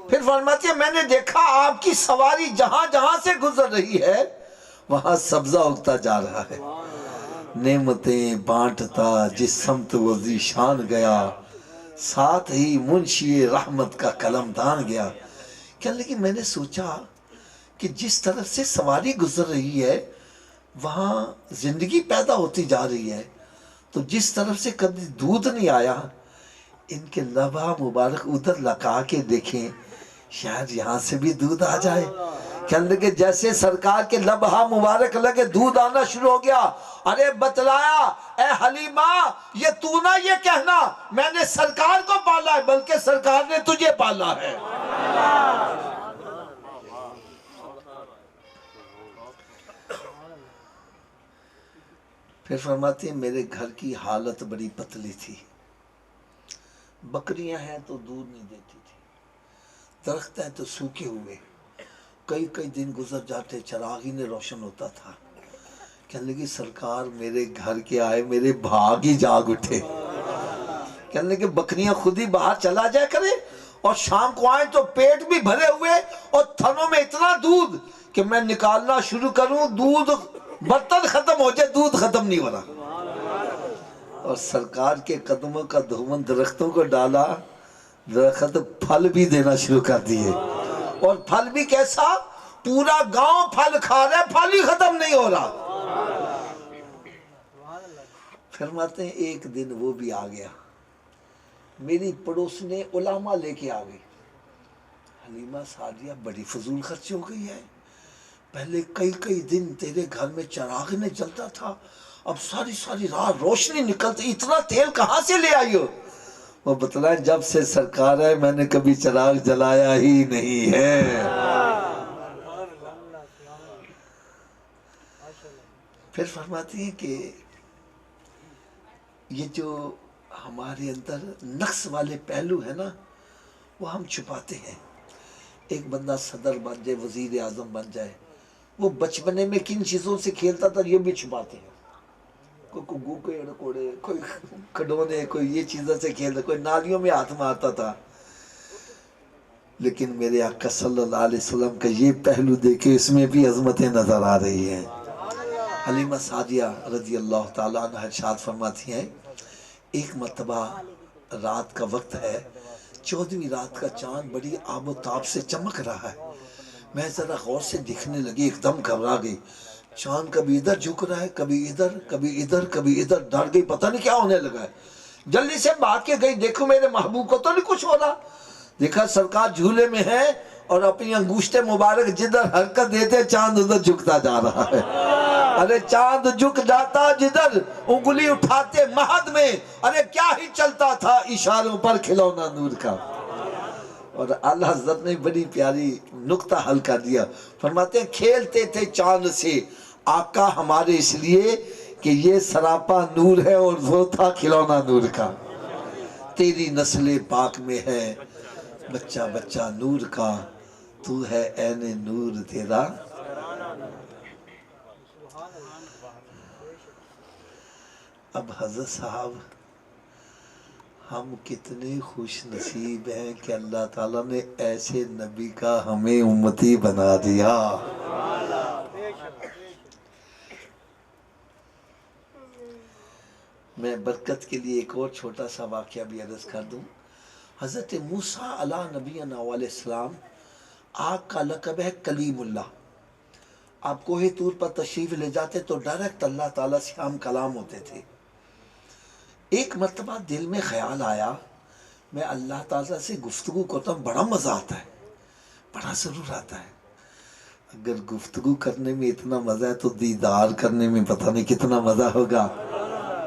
پھر فرماتی ہے میں نے دیکھا آپ کی سواری جہاں جہاں سے گزر رہی ہے وہاں سبزہ اگتا جا رہا ہے، نعمتیں بانٹتا جس سمت وہ ذیشان گیا، ساتھ ہی منشی رحمت کا قلم دان گیا۔ کہنے لگی میں نے سوچا کہ جس طرف سے سواری گزر رہی ہے وہاں زندگی پیدا ہوتی جا رہی ہے، تو جس طرف سے کبھی دودھ نہیں آیا ان کے لبہ مبارک ادھر لگا کے دیکھیں شاید یہاں سے بھی دودھ آ جائے۔ کہنے لگے جیسے سرکار کے لبہ مبارک لگے دودھ آنا شروع ہو گیا، ارے بتلایا اے حلیمہ یہ تو نہ یہ کہنا میں نے سرکار کو پالا ہے بلکہ سرکار نے تجھے پالا ہے۔ پھر فرماتی ہیں میرے گھر کی حالت بڑی پتلی تھی، بکریاں ہیں تو دودھ نہیں دیتی تھی، درخت ہیں تو سوکھے ہوئے، کئی کئی دن گزر جاتے چراغ ہی نہیں روشن ہوتا تھا۔ کہنے لگی سرکار میرے گھر کے آئے میرے بھاگ ہی جاگ اٹھے۔ کہنے لگے بکریاں خود ہی باہر چلا جائے کرے اور شام کو آئیں تو پیٹ بھی بھرے ہوئے اور تھنوں میں اتنا دودھ کہ میں نکالنا شروع کروں دودھ برتن ختم ہو جائے دودھ ختم نہیں ہو رہا۔ اور سرکار کے قدموں کا دھومن درختوں کو ڈالا، درخت پھل بھی دینا شروع کر دیے، اور پھل بھی کیسا؟ پورا گاؤں پھل کھا رہا ہے، پھل ہی ختم نہیں ہو رہا۔ فرماتے ہیں ایک دن وہ بھی آ گیا، میری پڑوس نے علماء لے کے آ گئی، حلیمہ سعدیہ بڑی فضول خرچی ہو گئی ہے، پہلے کئی کئی دن تیرے گھر میں چراغ نہیں جلتا تھا، اب ساری ساری رات روشنی نکلتی، اتنا تیل کہاں سے لے آئی ہو؟ وہ بتلائیں جب سے سرکار ہے میں نے کبھی چراغ جلایا ہی نہیں ہے۔ پھر فرماتی ہیں کہ یہ جو ہمارے اندر نقص والے پہلو ہے نا وہ ہم چھپاتے ہیں۔ ایک بندہ صدر بن جائے، وزیر اعظم بن جائے، وہ بچپنے میں کن چیزوں سے کھیلتا تھا یہ بھی چھپاتے ہیں، کوئی گگو کے اڑکوڑے، کوئی کھڈونے، کوئی یہ چیزوں سے کھیلتا، کوئی نالیوں میں ہاتھ مارتا تھا۔ لیکن میرے آقا صلی اللہ علیہ وسلم کا یہ پہلو دیکھے اس میں بھی عظمتیں نظر آ رہی ہیں۔ حلیمہ سعدیہ رضی اللہ تعالیٰ عنہ ارشاد فرماتی ہیں ایک مرتبہ رات کا وقت ہے، 14ویں رات کا چاند بڑی آب و تاب سے چمک رہا ہے، میں ذرا غور سے دیکھنے لگی، ایک دم گھبرا گئی، چاند کبھی ادھر جھک رہا ہے کبھی ادھر کبھی ادھر کبھی ادھر، ڈر گئی پتہ نہیں کیا ہونے لگا ہے، جلدی سے بھاگ کے گئی دیکھو میرے محبوب کو تو نہیں کچھ ہو رہا، دیکھا سرکار جھولے میں ہے اور اپنی انگوشت مبارک جدھر حرکت دیتے چاند ادھر جھکتا جا رہا ہے۔ ارے چاند جھک جاتا جدھر انگلی اٹھاتے مہد میں، ارے کیا ہی چلتا تھا اشاروں پر کھلونا نور کا۔ اور اللہ حضرت نے بڑی پیاری نکتہ حل کر دیا، فرماتے ہیں کھیلتے تھے چاند سے آقا ہمارے اس لیے کہ یہ سراپا نور ہے اور وہ تھا کھلونا نور کا۔ تیری نسل پاک میں ہے بچہ بچہ نور کا، تو ہے عین نور تیرا۔ اب حضرت صاحب ہم کتنے خوش نصیب ہیں کہ اللہ تعالیٰ نے ایسے نبی کا ہمیں امتی بنا دیا۔ میں برکت کے لیے ایک اور چھوٹا سا واقعہ بھی عرض کر دوں۔ حضرت موسیٰ علیہ نبینا علیہ السلام آپ کا لقب ہے کلیم اللہ، آپ کوہ طور پر تشریف لے جاتے تو ڈائریکٹ اللہ تعالیٰ سے ہم کلام ہوتے تھے۔ ایک مرتبہ دل میں خیال آیا میں اللہ تعالیٰ سے گفتگو کرتا ہوں، بڑا مزہ آتا ہے، بڑا ضرور آتا ہے، اگر گفتگو کرنے میں اتنا مزہ ہے تو دیدار کرنے میں پتہ نہیں کتنا مزہ ہوگا۔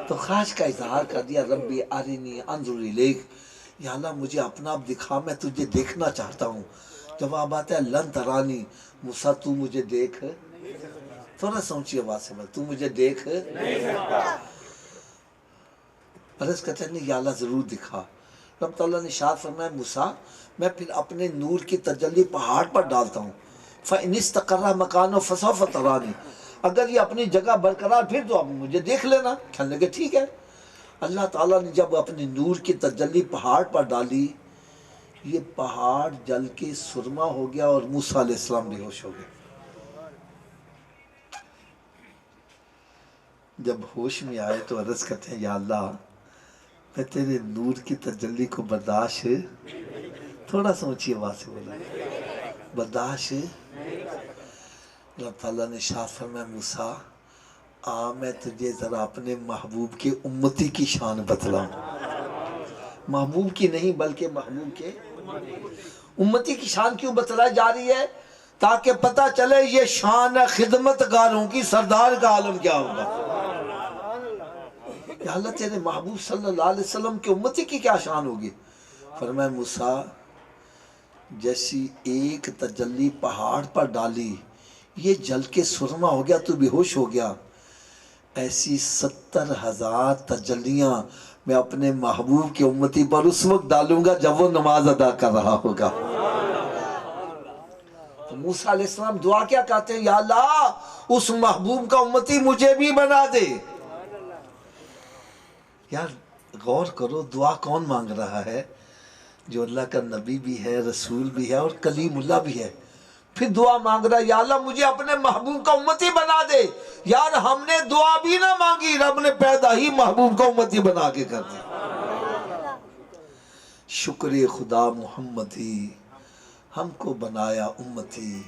تو خواہش کا اظہار کر دیا ربی ارنی انظر الیک، یا اللہ مجھے اپنا آپ دکھا میں تجھے دیکھنا چاہتا ہوں۔ جواب آتا ہے لن ترانی، موسیٰ تو مجھے دیکھ، تھوڑا سوچی آواز سے تو مجھے دیکھ عرض کرتے ہیں یا اللہ ضرور دکھا۔ رب تعالیٰ نے ارشاد فرمایا موسیٰ میں پھر اپنے نور کی تجلی پہاڑ پر ڈالتا ہوں، فَإِنِ اسْتَقَرَّ مَكَانُهُ فَسَوْفَ تَرَانِي، اگر یہ اپنی جگہ برقرار پھر تو اب مجھے دیکھ لینا۔ کہنے لگے ٹھیک ہے۔ اللہ تعالیٰ نے جب اپنی نور کی تجلی پہاڑ پر ڈالی، یہ پہاڑ جل کے سرما ہو گیا اور موسیٰ علیہ السلام بے ہوش ہو گئے. جب ہوش میں آئے تو عرض کرتے ہیں یا اللہ میں تیرے نور کی تجلی کو برداشت، تھوڑا سا اونچی آواز سے بولا، برداشت. اللہ تعالیٰ نے ارشاد فرمایا موسیٰ میں تجھے ذرا اپنے محبوب کے امتی کی شان بتلاؤں. محبوب کی نہیں بلکہ محبوب کے امتی کی شان کیوں بتلائی جا رہی ہے؟ تاکہ پتہ چلے یہ شان خدمت گاروں کی، سردار کا عالم کیا ہوگا. یا اللہ تیرے محبوب صلی اللہ علیہ وسلم کے امتی کی کیا شان ہوگی؟ فرمایا موسیٰ جیسی ایک تجلی پہاڑ پر ڈالی یہ جل کے سرما ہو گیا تو بے ہوش ہو گیا، ایسی 70,000 تجلیاں میں اپنے محبوب کی امتی پر اس وقت ڈالوں گا جب وہ نماز ادا کر رہا ہوگا. تو موسیٰ علیہ السلام دعا کیا کہتے ہیں؟ یا اللہ اس محبوب کا امتی مجھے بھی بنا دے. یار غور کرو دعا کون مانگ رہا ہے؟ جو اللہ کا نبی بھی ہے، رسول بھی ہے اور کلیم اللہ بھی ہے. پھر دعا مانگ رہا ہے یا اللہ مجھے اپنے محبوب کا امتی بنا دے. یار ہم نے دعا بھی نہ مانگی، رب نے پیدا ہی محبوب کا امتی بنا کے کر دی. شکر خدا محمدی ہم کو بنایا امتی،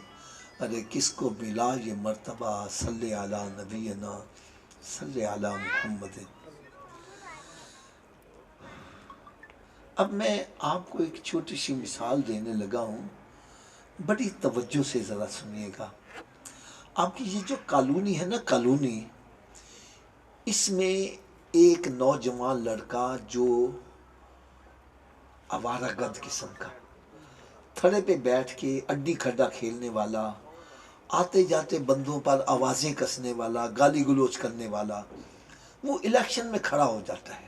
ارے کس کو ملا یہ مرتبہ، صلی علی نبینا صلی علی محمد. اب میں آپ کو ایک چھوٹی سی مثال دینے لگا ہوں، بڑی توجہ سے ذرا سنیے گا. آپ کی یہ جو کالونی ہے نا کالونی، اس میں ایک نوجوان لڑکا جو آوارہ گرد قسم کا، تھڑے پہ بیٹھ کے اڈی کھڈا کھیلنے والا، آتے جاتے بندوں پر آوازیں کسنے والا، گالی گلوچ کرنے والا، وہ الیکشن میں کھڑا ہو جاتا ہے،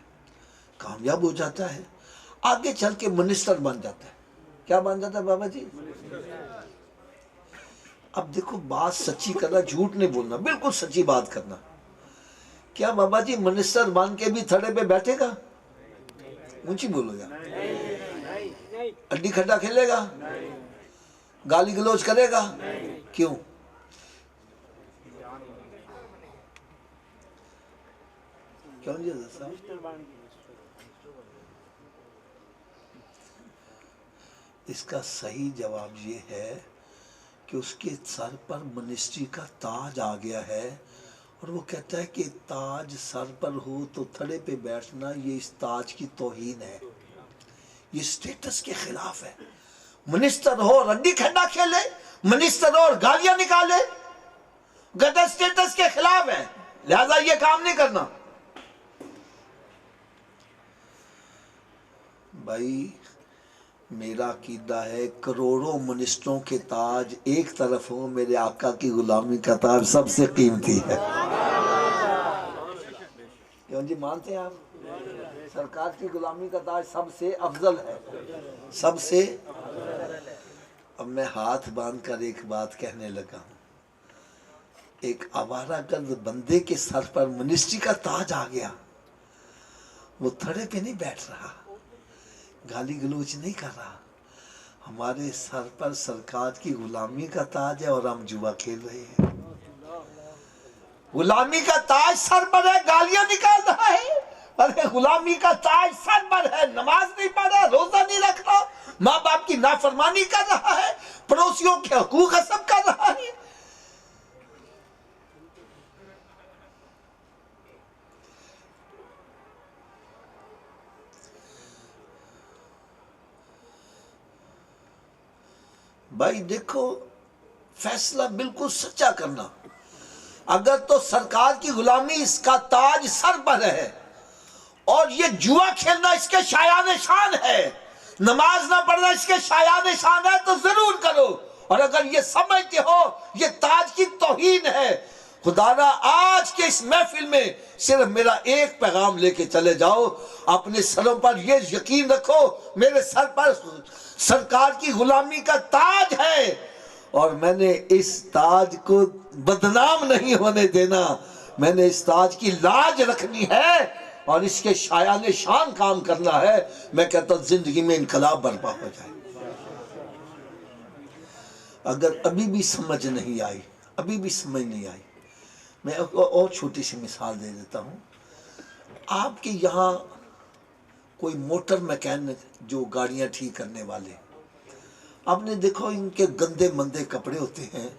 کامیاب ہو جاتا ہے، آگے چل کے منسٹر بن جاتا ہے. کیا بن جاتا ہے بابا جی؟ اب دیکھو بات سچی کرنا، جھوٹ نہیں بولنا، بالکل سچی بات کرنا. کیا بابا جی منسٹر بن کے بھی تھڑے پہ بیٹھے گا؟ اونچی بولو گا. اڈی کھڈا کھیلے گا؟ گالی گلوچ کرے گا؟ کیوں؟ کیوں جی حضرت صاحب؟ اس کا صحیح جواب یہ ہے کہ اس کے سر پر منسٹری کا تاج آ گیا ہے، اور وہ کہتا ہے کہ تاج سر پر ہو تو تھڑے پہ بیٹھنا یہ اس تاج کی توہین ہے، یہ سٹیٹس کے خلاف ہے. منسٹر ہو رڈی کھڈا کھیلے، منسٹر ہو اور گالیاں نکالے، گدا سٹیٹس کے خلاف ہے، لہذا یہ کام نہیں کرنا. بھائی میرا عقیدہ ہے کروڑوں منسٹروں کے تاج ایک طرف ہوں، میرے آقا کی غلامی کا تاج سب سے قیمتی ہے. کیوں جی مانتے ہیں آپ؟ سرکار کی غلامی کا تاج سب سے افضل ہے، سب سے. اب میں ہاتھ باندھ کر ایک بات کہنے لگا ہوں. ایک آوارہ گرد بندے کے سر پر منسٹری کا تاج آ گیا، وہ تھڑے پہ نہیں بیٹھ رہا، گالی گلوچ نہیں کر رہا. ہمارے سر پر سرکار کی غلامی کا تاج ہے اور ہم جوا کھیل رہے ہیں. غلامی کا تاج سر پر ہے، گالیاں نکال رہا ہے. ارے غلامی کا تاج سر پر ہے، نماز نہیں پڑھ رہا، روزہ نہیں رکھ رہا، ماں باپ کی نافرمانی کر رہا ہے، پڑوسیوں کے حقوق غصب کر رہا ہے. بھائی دیکھو فیصلہ بالکل سچا کرنا. اگر تو سرکار کی غلامی اس کا تاج سر پر ہے اور یہ جوا کھیلنا اس کے شایان شان ہے، نماز نہ پڑھنا اس کے شایان شان ہے، تو ضرور کرو. اور اگر یہ سمجھتے ہو یہ تاج کی توہین ہے، خدا را آج کے اس محفل میں صرف میرا ایک پیغام لے کے چلے جاؤ. اپنے سروں پر یہ یقین رکھو میرے سر پر سرکار کی غلامی کا تاج ہے، اور میں نے اس تاج کو بدنام نہیں ہونے دینا. میں نے اس تاج کی لاج رکھنی ہے اور اس کے شایان شان کام کرنا ہے. میں کہتا ہوں زندگی میں انقلاب برپا ہو جائے. اگر ابھی بھی سمجھ نہیں آئی، میں اور چھوٹی سی مثال دے دیتا ہوں. آپ کے یہاں کوئی موٹر میکینک جو گاڑیاں ٹھیک کرنے والے، آپ نے دیکھو ان کے گندے مندے کپڑے ہوتے ہیں،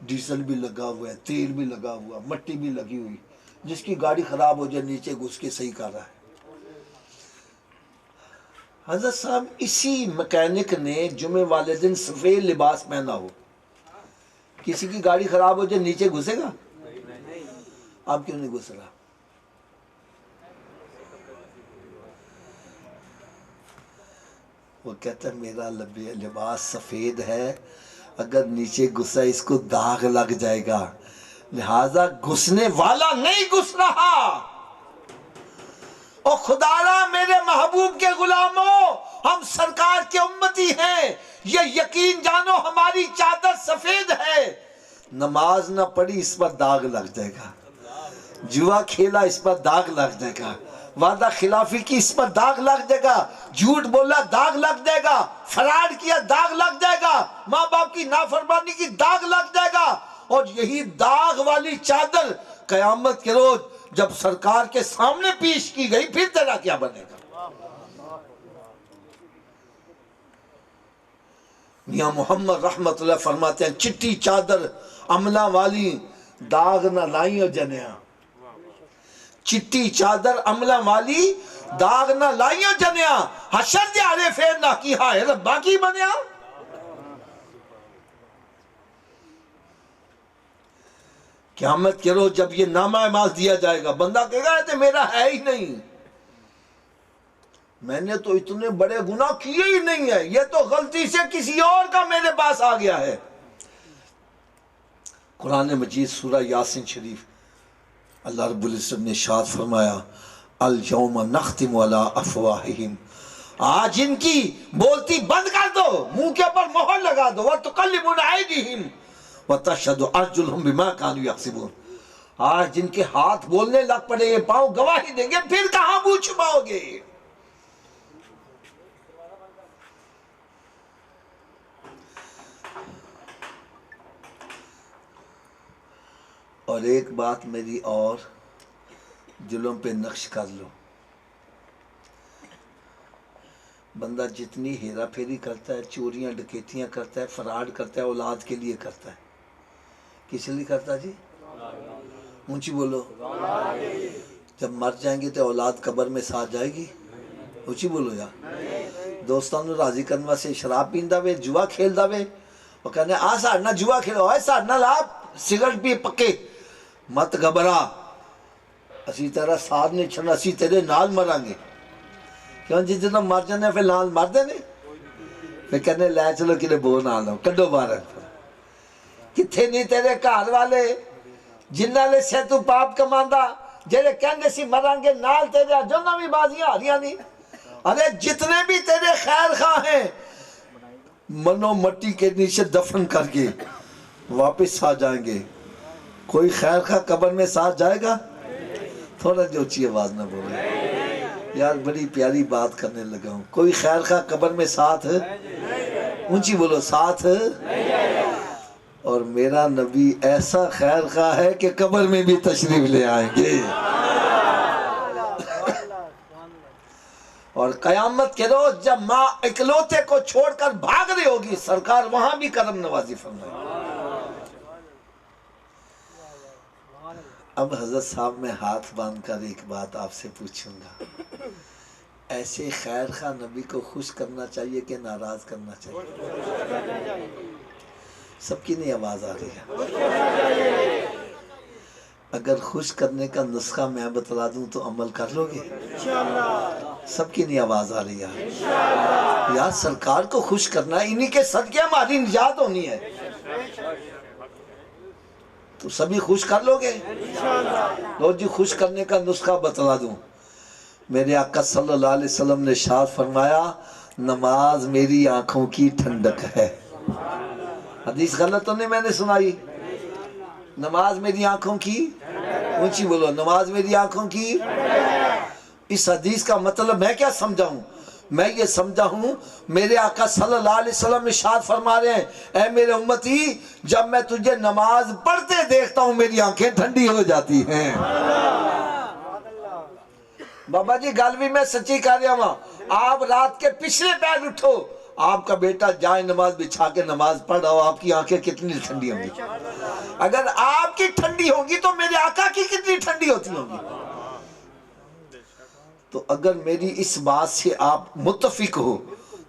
ڈیزل بھی لگا ہوا ہے، تیل بھی لگا ہوا، مٹی بھی لگی ہوئی، جس کی گاڑی خراب ہو جائے نیچے گھس کے صحیح کر رہا ہے. حضرت صاحب اسی میکینک نے جمعے والے دن سفید لباس پہنا ہو، کسی کی گاڑی خراب ہو جائے نیچے گھسے گا؟ آپ کیوں نہیں گھس رہا؟ وہ کہتا ہے میرا لباس سفید ہے، اگر نیچے گھسا اس کو داغ لگ جائے گا، لہذا گھسنے والا نہیں گھس رہا. اور خدا را میرے محبوب کے غلاموں، ہم سرکار کے امتی ہیں، یہ یقین جانو ہماری چادر سفید ہے. نماز نہ پڑھی اس پر داغ لگ جائے گا، جوا کھیلا اس پر داغ لگ جائے گا، وعدہ خلافی کی اس پر داغ لگ جائے گا، جھوٹ بولا داغ لگ جائے گا، فراڈ کیا داغ لگ جائے گا، ماں باپ کی نافرمانی کی داغ لگ جائے گا. اور یہی داغ والی چادر قیامت کے روز جب سرکار کے سامنے پیش کی گئی، پھر تیرا کیا بنے گا؟ میاں محمد رحمت اللہ فرماتے ہیں چٹی چادر عملہ والی داغ نہ لائیں جنیا، چٹی چادر عملہ والی داغ نہ لائیں جنیا، حشر دیارے فیر نہ کی ہائے ربا کی بنیا. قیامت کے روز جب یہ نامہ اعمال دیا جائے گا، بندہ کہے گا کہ میرا ہے ہی نہیں، میں نے تو اتنے بڑے گناہ کیے ہی نہیں ہے، یہ تو غلطی سے کسی اور کا میرے پاس آ گیا ہے. قرآن مجید سورہ یاسین شریف اللہ رب العزت نے ارشاد فرمایا الیوم نختم علی افواہہم، آج ان کی بولتی بند کر دو، منہ کے اوپر مہر لگا دو، وتکلمنا ایدیہم وتشہد ارجلہم بما کانوا یکسبون. آج جن کے ہاتھ بولنے لگ پڑے، یہ پاؤں گواہی دیں گے، پھر کہاں منہ چھپاؤ گے؟ اور ایک بات میری اور دلوں پہ نقش کر لو، بندہ جتنی ہیرا پھیری کرتا ہے، چوریاں ڈکیتیاں کرتا ہے، فراڈ کرتا ہے، اولاد کے لیے کرتا ہے. کس لیے کرتا جی؟ اونچی بولو. جب مر جائیں گے تو اولاد قبر میں ساتھ جائے گی؟ اونچی بولو یار. دوستانو راضی کرنے سے شراب پیندا وے، جوا کھیلدا وے، وہ کہنے آ ساڑھنا جوا کھیلو، آئے ساڑھنا لاب سگرٹ پی پکے، مت گھبرا، اسی طرح ساتھ نہیں چھڑنا، اسی تیرے نال مران گے. کیوں جی جنہوں مر جانے پھر نال مر دینے، پھر کہنے لے چلو کلے بو نہ لو، کڈو بارن. کتھے نہیں تیرے گھر والے جنہ لے سے تو پاپ کماندا، جیرے کہنے سی مران گے نال تیرے جنہ بھی بازیاں آریاں نہیں. ارے جتنے بھی تیرے خیر خواہ ہیں منو مٹی کے نیچے دفن کر کے واپس آ جائیں گے. کوئی خیر خواہ قبر میں ساتھ جائے گا؟ تھوڑا جو اچھی آواز نہ بولے یار، بڑی پیاری بات کرنے لگا ہوں. کوئی خیر خواہ قبر میں ساتھ، اونچی بولو، ساتھ. اور میرا نبی ایسا خیر خواہ ہے کہ قبر میں بھی تشریف لے آئیں گے. اور قیامت کے روز جب ماں اکلوتے کو چھوڑ کر بھاگ رہی ہوگی، سرکار وہاں بھی کرم نوازی فرمائے. اب حضرت صاحب میں ہاتھ باندھ کر ایک بات آپ سے پوچھوں گا، ایسے خیر خواہ نبی کو خوش کرنا چاہیے کہ ناراض کرنا چاہیے؟ سب کی نہیں آواز آ رہی ہے. اگر خوش کرنے کا نسخہ میں بتلا دوں تو عمل کر لو گے؟ سب کی نہیں آواز آ رہی ہے. یار سرکار کو خوش کرنا ہے، انہی کے صدقے ہماری نجات ہونی ہے. تو سبھی خوش کر لو گے؟ لو جی خوش کرنے کا نسخہ بتلا دوں. میرے آقا صلی اللہ علیہ وسلم نے ارشاد فرمایا نماز میری آنکھوں کی ٹھنڈک ہے. حدیث غلط تو نہیں میں نے سنائی؟ نماز میری آنکھوں کی، اونچی بولو، نماز میری آنکھوں کی. اس حدیث کا مطلب میں کیا سمجھاؤں؟ میں یہ سمجھا ہوں میرے آقا صلی اللہ علیہ وسلم ارشاد فرما رہے ہیں اے میرے امتی جب میں تجھے نماز پڑھتے دیکھتا ہوں میری آنکھیں ٹھنڈی ہو جاتی ہیں۔ بابا جی گل بھی میں سچی کر رہا ہوں، آپ رات کے پچھلے پیر اٹھو، آپ کا بیٹا جائے نماز بچھا کے نماز پڑھ رہا ہو، آپ کی آنکھیں کتنی ٹھنڈی ہوں گی؟ اگر آپ کی ٹھنڈی ہوگی تو میرے آقا کی کتنی ٹھنڈی ہوتی ہوگی؟ تو اگر میری اس بات سے آپ متفق ہو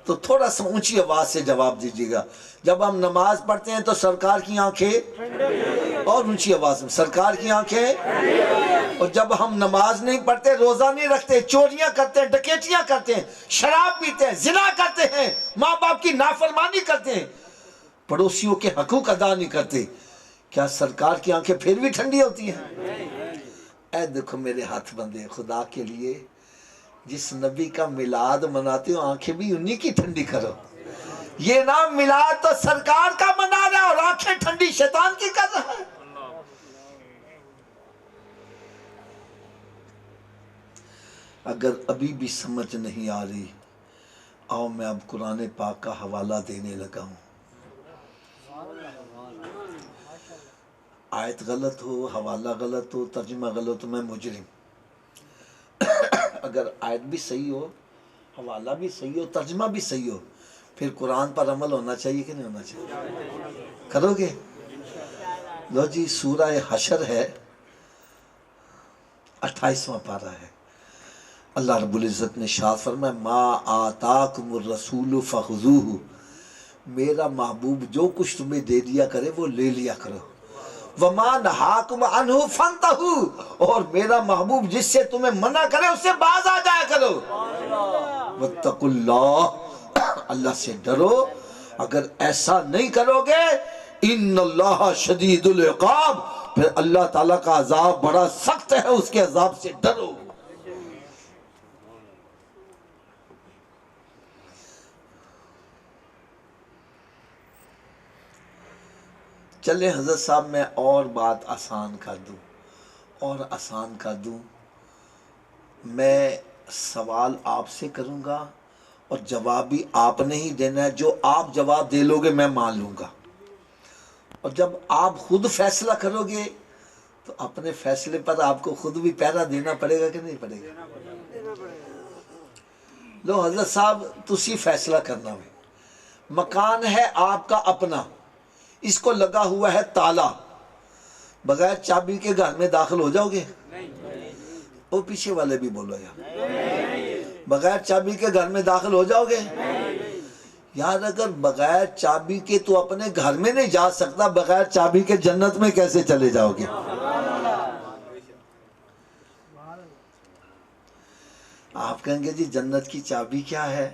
تو تھوڑا سا اونچی آواز سے جواب دیجیے گا۔ جب ہم نماز پڑھتے ہیں تو سرکار کی آنکھیں، اور اونچی آواز میں، سرکار کی آنکھیں، اور جب ہم نماز نہیں پڑھتے، روزہ نہیں رکھتے، چوریاں کرتے ہیں، ڈکیتیاں کرتے ہیں، شراب پیتے ہیں، زنا کرتے ہیں، ماں باپ کی نافرمانی کرتے ہیں، پڑوسیوں کے حقوق ادا نہیں کرتے، کیا سرکار کی آنکھیں پھر بھی ٹھنڈی ہوتی ہیں؟ اے دیکھو میرے ہاتھ بندے، خدا کے لیے جس نبی کا میلاد مناتے ہو آنکھیں بھی انہی کی ٹھنڈی کرو۔ یہ نام میلاد تو سرکار کا منا رہا ہے اور آنکھیں ٹھنڈی شیطان کی کر رہا ہے۔ اگر ابھی بھی سمجھ نہیں آ رہی، آؤ میں اب قرآن پاک کا حوالہ دینے لگا ہوں۔ آیت غلط ہو، حوالہ غلط ہو، ترجمہ غلط ہو، میں مجرم۔ اگر آیت بھی صحیح ہو، حوالہ بھی صحیح ہو، ترجمہ بھی صحیح ہو، پھر قرآن پر عمل ہونا چاہیے کہ نہیں ہونا چاہیے؟ کرو گے؟ لو جی سورہ حشر ہے، 28واں پارہ ہے۔ اللہ رب العزت نے ارشاد فرمایا ما آتاکم الرسول فخذوہ، میرا محبوب جو کچھ تمہیں دے دیا کرے وہ لے لیا کرو، وما نہاکم عنہ فانتہوا، اور میرا محبوب جس سے تمہیں منع کرے اس سے باز آ جایا کرو، واتقوا اللہ، اللہ سے ڈرو، اگر ایسا نہیں کرو گے ان اللہ شدید العقاب، پھر اللہ تعالیٰ کا عذاب بڑا سخت ہے، اس کے عذاب سے ڈرو۔ چلے حضرت صاحب میں اور بات آسان کر دوں، اور آسان کر دوں، میں سوال آپ سے کروں گا اور جواب بھی آپ نے ہی دینا ہے، جو آپ جواب دے لو گے میں مان لوں گا، اور جب آپ خود فیصلہ کرو گے تو اپنے فیصلے پر آپ کو خود بھی پہرا دینا پڑے گا کہ نہیں پڑے گا؟ لو حضرت صاحب تسی فیصلہ کرنا ہے، مکان ہے آپ کا اپنا، اس کو لگا ہوا ہے تالا، بغیر چابی کے گھر میں داخل ہو جاؤ گے؟ وہ پیچھے والے بھی بولو یار، بغیر چابی کے گھر میں داخل ہو جاؤ گے؟ یار اگر بغیر چابی کے تو اپنے گھر میں نہیں جا سکتا، بغیر چابی کے جنت میں کیسے چلے جاؤ گے؟ آپ کہیں گے جی جنت کی چابی کیا ہے؟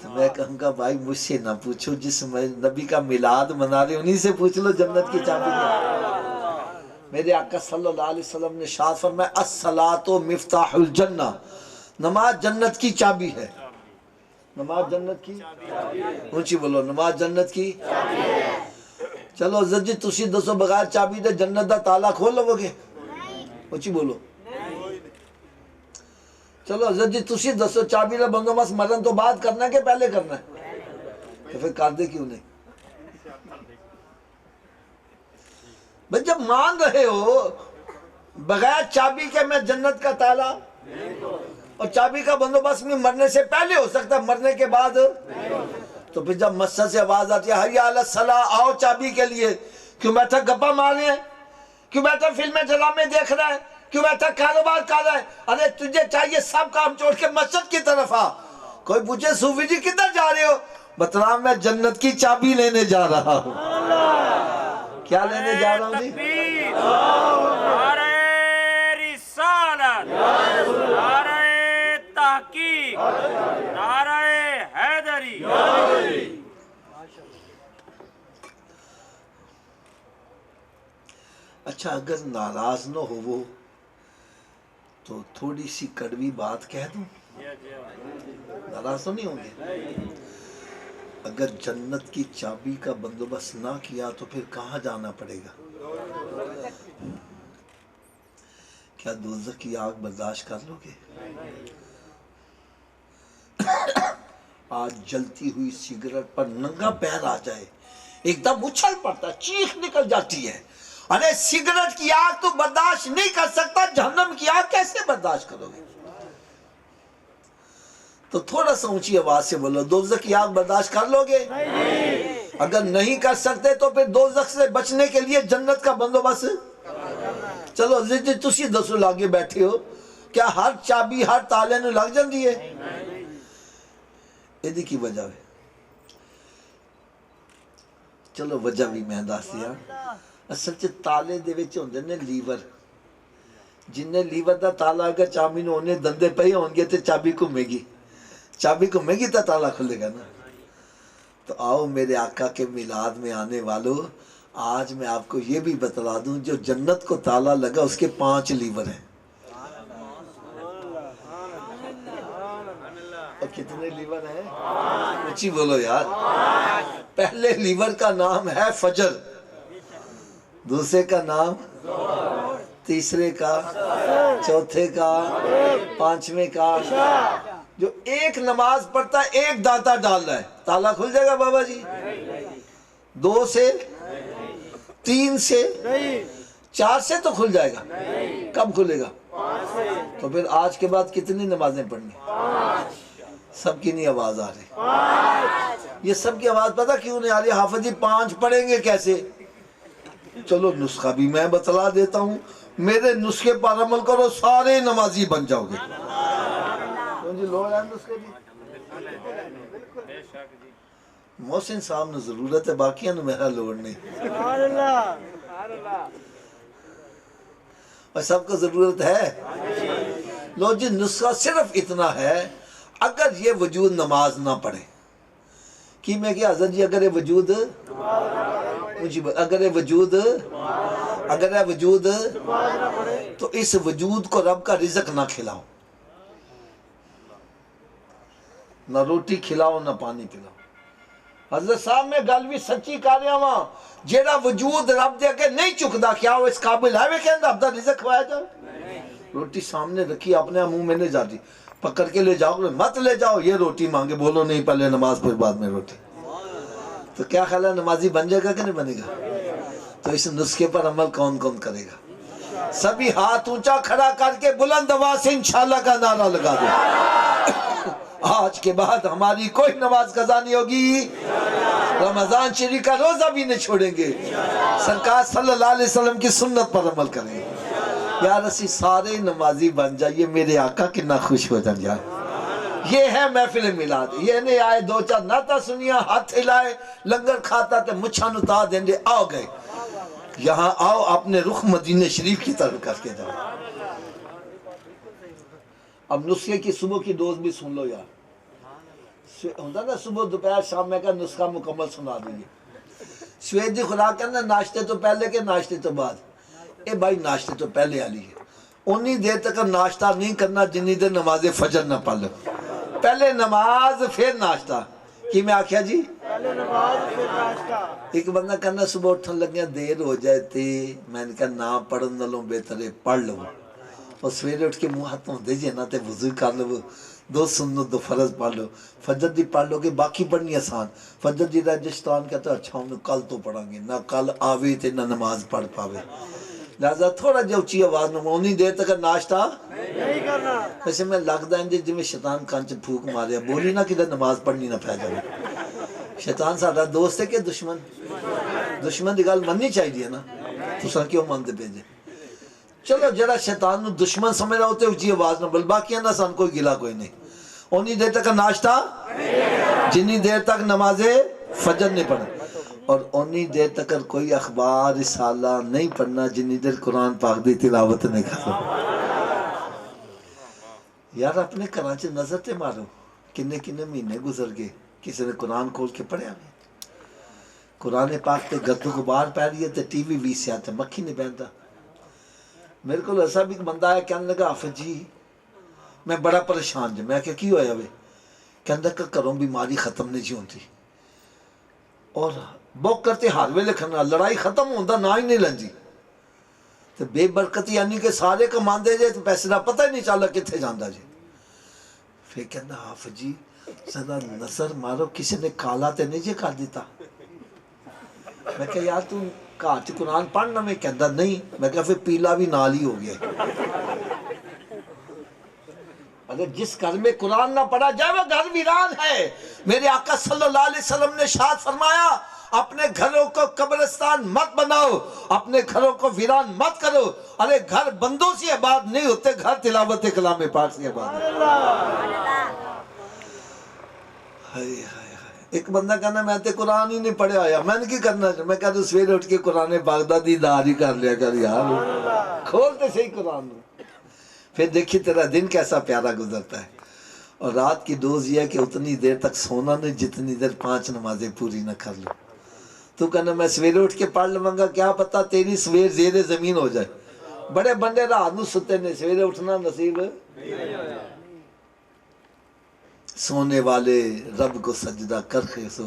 تو میں کہوں گا بھائی مجھ سے نہ پوچھو، جس نبی کا میلاد منا رہے انہی سے پوچھ لو جنت کی چابی کیا ہے۔ میرے آقا صلی اللہ علیہ وسلم نے ارشاد فرمایا الصلاۃ مفتاح الجنہ، نماز جنت کی چابی ہے۔ نماز جنت کی اونچی بولو، نماز جنت کی۔ چلو عزت جی تسی دسو بغیر چابی دے جنت دا تالا کھول لو گے؟ اونچی بولو۔ چلو حضرت جی تسی دسو چابی کا بندوبست مرن تو بعد کرنا ہے کہ پہلے کرنا ہے؟ تو پھر کر دے کیوں نہیں؟ بھئی جب مان رہے ہو بغیر چابی کے میں جنت کا تالا، اور چابی کا بندوبست میں مرنے سے پہلے ہو سکتا ہے مرنے کے بعد، تو پھر جب مسجد سے آواز آتی ہے حی علی الصلاۃ، آؤ چابی کے لیے، کیوں بیٹھا گپا مار رہے ہیں؟ کیوں بیٹھا فلمیں ڈرامے دیکھ رہا ہے؟ کیوں بیٹھا کاروبار کر رہا ہے؟ ارے تجھے چاہیے سب کام چھوڑ کے مسجد کی طرف آ۔ کوئی پوچھے صوفی جی کدھر جا رہے ہو؟ بتلا میں جنت کی چابی لینے جا رہا ہوں۔ کیا لینے جا رہا ہوں جی؟ نعرہ رسالت، نعرہ تحقیق، نعرہ حیدری۔ اچھا اگر ناراض نہ ہو وہ تو تھوڑی سی کڑوی بات کہہ دوں، ناراض تو نہیں ہوں گے؟ اگر جنت کی چابی کا بندوبست نہ کیا تو پھر کہاں جانا پڑے گا؟ کیا دوزخ کی آگ برداشت کر لو گے؟ آج جلتی ہوئی سگریٹ پر ننگا پیر آ جائے ایک دم اچھل پڑتا ہے، چیخ نکل جاتی ہے، ارے سگریٹ کی آگ تو برداشت نہیں کر سکتا، جہنم کی آگ کیسے برداشت کرو گے؟ تو تھوڑا سا اونچی آواز سے بولو، دوزخ کی آگ برداشت کر لو گے؟ اگر نہیں کر سکتے تو پھر دوزخ سے بچنے کے لیے جنت کا بندوبست چلو جی تسی دسو لاگے بیٹھے ہو، کیا ہر چابی ہر تالے نو لگ جاندی ہے؟ ایدی کی وجہ ہے، چلو وجہ بھی میں دس دیا، اصل چ تالے دے وچ ہوندے نے لیور، جن نے لیور دا تالا اگر چابی نو اونے دندے پئے ہون گے تے چابی گھومے گی، چابی گھومے گی تو تالا کھلے گا نا۔ تو آؤ میرے آقا کے میلاد میں آنے والوں، آج میں آپ کو یہ بھی بتلا دوں جو جنت کو تالا لگا اس کے 5 لیور ہیں۔ اور کتنے لیور ہیں؟ اچھی بولو یار۔ پہلے لیور کا نام ہے فجر، دوسرے کا نام تیسرے کا، چوتھے کا، پانچویں کا۔ جو ایک نماز پڑھتا ہے ایک دانتا ڈال رہا ہے، تالا کھل جائے گا بابا جی؟ 2 سے 3 سے 4 سے تو کھل جائے گا، کب کھلے گا؟ تو پھر آج کے بعد کتنی نمازیں پڑھنی؟ سب کی نہیں آواز آ رہی، یہ سب کی آواز پتہ کیوں نہیں آ رہی؟ حافظ جی 5 پڑھیں گے کیسے؟ چلو نسخہ بھی میں بتلا دیتا ہوں، میرے نسخے پر عمل کرو سارے نمازی بن جاؤ گے۔ جی لوگ ہیں نسخے بھی، محسن صاحب نے ضرورت ہے، باقیاں نے میرا لوڑ نہیں، اور سب کو ضرورت ہے۔ لو جی نسخہ صرف اتنا ہے، اگر یہ وجود نماز نہ پڑھے کی میں کیا حضرت جی اگر یہ وجود تو اس وجود کو رب کا رزق نہ کھلاؤ، نہ روٹی کھلاؤ نہ پانی پلاؤ۔ حضرت صاحب میں گل بھی سچی کر رہا ہوں، جیڑا وجود رب دے کے نہیں چکدا کیا وہ اس قابل ہے وہ کہ رب دا رزق کھوایا جائے؟ روٹی سامنے رکھی اپنے منہ میں نہیں جاتی، پکڑ کے لے جاؤ، مت لے جاؤ، یہ روٹی مانگے، بولو نہیں پہلے نماز پھر بعد میں روٹی، تو کیا خیال ہے نمازی بن جائے گا کہ نہیں بنے گا؟ تو اس نسخے پر عمل کون کون کرے گا؟ سبھی ہاتھ اونچا کھڑا کر کے بلند آواز سے انشاءاللہ کا نعرہ لگا دو، آج کے بعد ہماری کوئی نماز قضا نہیں ہوگی، رمضان شریف کا روزہ بھی نہیں چھوڑیں گے، سرکار صلی اللہ علیہ وسلم کی سنت پر عمل کریں گے۔ یا رسی سارے نمازی بن جائیے، میرے آقا کتنا خوش ہو جائیں جائے۔ یہ ہے محفل میلاد، یہ نہیں آئے 2-4 نعتاں سنیا، ہاتھ ہلائے، لنگر کھاتا تے مچھاں نتا دیں دے، آؤ گئے۔ یہاں آؤ اپنے رخ مدینہ شریف کی طرف کر کے جاؤ۔ اب نسخے کی صبح کی ڈوز بھی سن لو یار، ہوتا نا صبح دوپہر شام میں کا نسخہ مکمل سنا دیئے۔ سوید دی خوراک کرنا ناشتے تو پہلے کے ناشتے تو بعد، اے بھائی ناشتے تو پہلے آلی ہے، انہی دیر تک ناشتہ نہیں کرنا جنہی دیر نماز فجر نہ پڑھ لو، پہلے نماز پھر ناشتہ۔ کی میں آکھیا جی؟ پہلے نماز پھر ناشتہ۔ ایک بندہ کرنا صبح اٹھن لگیا دیر ہو جائے تھے، میں نے کہا نہ پڑھن نہ لوں بہتر ہے پڑھ لوں، اور سویرے اٹھ کے منہ ہاتھ دے جے نہ تے وضو کر لو، 2 سنت 2 فرض پڑھ لو، فجر دی پڑھ لو گے باقی پڑھنی آسان۔ فجر دی رجستان کہتا ہے اچھا ہم کل تو پڑھیں گے، نہ کل آوے تے نہ نماز پڑھ پاوے، لہذا تھوڑا جو اچھی آواز میں انہی دیر تک ناشتہ نہیں کرنا۔ ویسے میں لگتا ہے جی میں شیطان کانچ پھوک ماریا، بولی نہ کدھر نماز پڑھنی نہ پہ جائے۔ شیطان ساڈا دوست ہے کہ دشمن؟ دشمن دی گل مننی چاہیے نا، تساں کیوں مانتے پے جے؟ چلو جڑا شیطان نو دشمن سمجھ رہا ہوتے اچھی آواز نہ بول، باقی نہ سان کوئی گلا کوئی نہیں۔ انہی دیر تک ناشتہ جنہی دیر تک نماز فجر نہیں پڑھنا، اور انہی دیر تک کوئی اخبار رسالہ نہیں پڑھنا جنہی دیر قرآن پاک دی تلاوت نہیں کرنا۔ یار اپنے کراچ نظر تے مارو، کنے کنے مہینے گزر گئے کسی نے قرآن کھول کے پڑھیا نہیں، قرآن پاک تے گرد و غبار پہ رہی ہے تے ٹی وی سے آتے مکھی نہیں پہنتا۔ میرے کو ایسا بھی بندہ ہے کہنے لگا حافظ جی میں بڑا پریشان جی، میں کیا ہویا ہوئے؟ کہنے لگا کروں بیماری ختم نہیں جی ہوتی، اور بوک کرتے ہر ویلے کھانا لڑائی ختم ہوتا نہ ہی نہیں لنجی، تو بے برکتی یعنی کہ سارے کماندے جے تو پیسے دا پتہ ہی نہیں چالا کتھے جاندہ جی۔ پھر کہنا حافظ جی سدا نظر مارو کسی نے کالا تے نہیں جے کر دیتا. میں کہا یار تو گھر چ قرآن پڑھنا میں کہندا نہیں. میں کہا پھر پیلا بھی نال ہی ہو گیا. اگر جس گھر میں قرآن نہ پڑھا جائے وہ گھر ویران ہے. میرے آقا صلی اللہ علیہ وسلم نے ارشاد فرمایا اپنے گھروں کو قبرستان مت بناؤ, اپنے گھروں کو ویران مت کرو. ارے گھر بندوں سے آباد نہیں ہوتے, گھر تلاوت کلام پاک سے آباد ہے. ایک بندہ کہنا میں تے قرآن ہی نہیں پڑھے آیا, میں نے کی کرنا. میں کہتا سویرے اٹھ کے قرآن پاک دا دیدار ہی کر لیا کر یار, کھولتے صحیح قرآن. پھر دیکھی تیرا دن کیسا پیارا گزرتا ہے. اور رات کی دوز یہ ہے کہ اتنی دیر تک سونا نہیں جتنی دیر 5 نمازیں پوری نہ کر لو. تو کہنا میں سویرے اٹھ کے پڑھ لوں گا, کیا پتا تیری سویر زیر زمین ہو جائے. بڑے بندے رات نو ستے نے, سویرے اٹھنا نصیب. سونے والے رب کو سجدہ کر کے سو,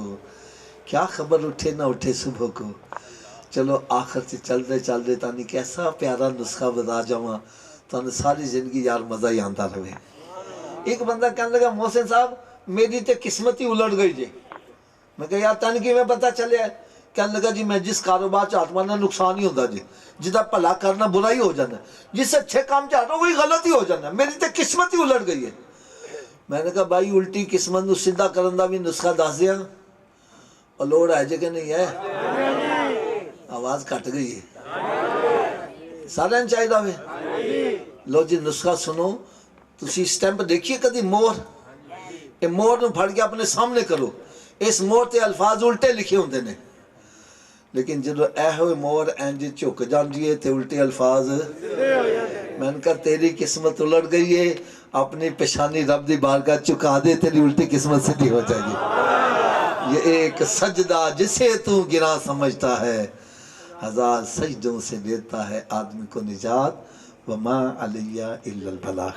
کیا خبر اٹھے نہ اٹھے صبح کو. چلو آخر سے چل دے تانی کیسا پیارا نسخہ بتا جاواں تانوں ساری زندگی یار مزہ ہی آتا رہے. ایک بندہ کہنے لگا محسن صاحب میری تے قسمت ہی الٹ گئی جی. میں کہا یار تن کی میں پتہ چلے ہے. کہنے لگا جی میں جس کاروبار چاہتا ہوں نقصان ہی ہوتا جی, جدا بھلا کرنا برا ہی ہو جانا, جس اچھے کام چاہتا ہوں وہی غلط ہی ہو جانا. میری تے قسمت ہی الٹ گئی ہے. میں نے کہا بھائی الٹی قسمت نو سیدھا کرن دا بھی نسخہ دس دیا. اور لوڑ ہے جے کہ نہیں ہے؟ آواز کٹ گئی ہے. سارے چاہیے ہوئے لو جی نسخہ سنو. تسی سٹیمپ دیکھیے کدی مور, یہ مور نو پھڑ کے اپنے سامنے کرو. اس مور تے الفاظ الٹے لکھے ہوندے نے, لیکن جدو اے ہوئے مور اینج چک جاندی ہے تے الٹے الفاظ. میں نے کہا تیری قسمت الٹ گئی ہے, اپنی پیشانی رب دی بارگاہ چکا دے, تیری الٹی قسمت سیدھی ہو جائے گی. یہ ایک سجدہ جسے تو گراں سمجھتا ہے, 1000 سجدوں سے دیتا ہے آدمی کو نجات. وما علیہ الا البلاغ.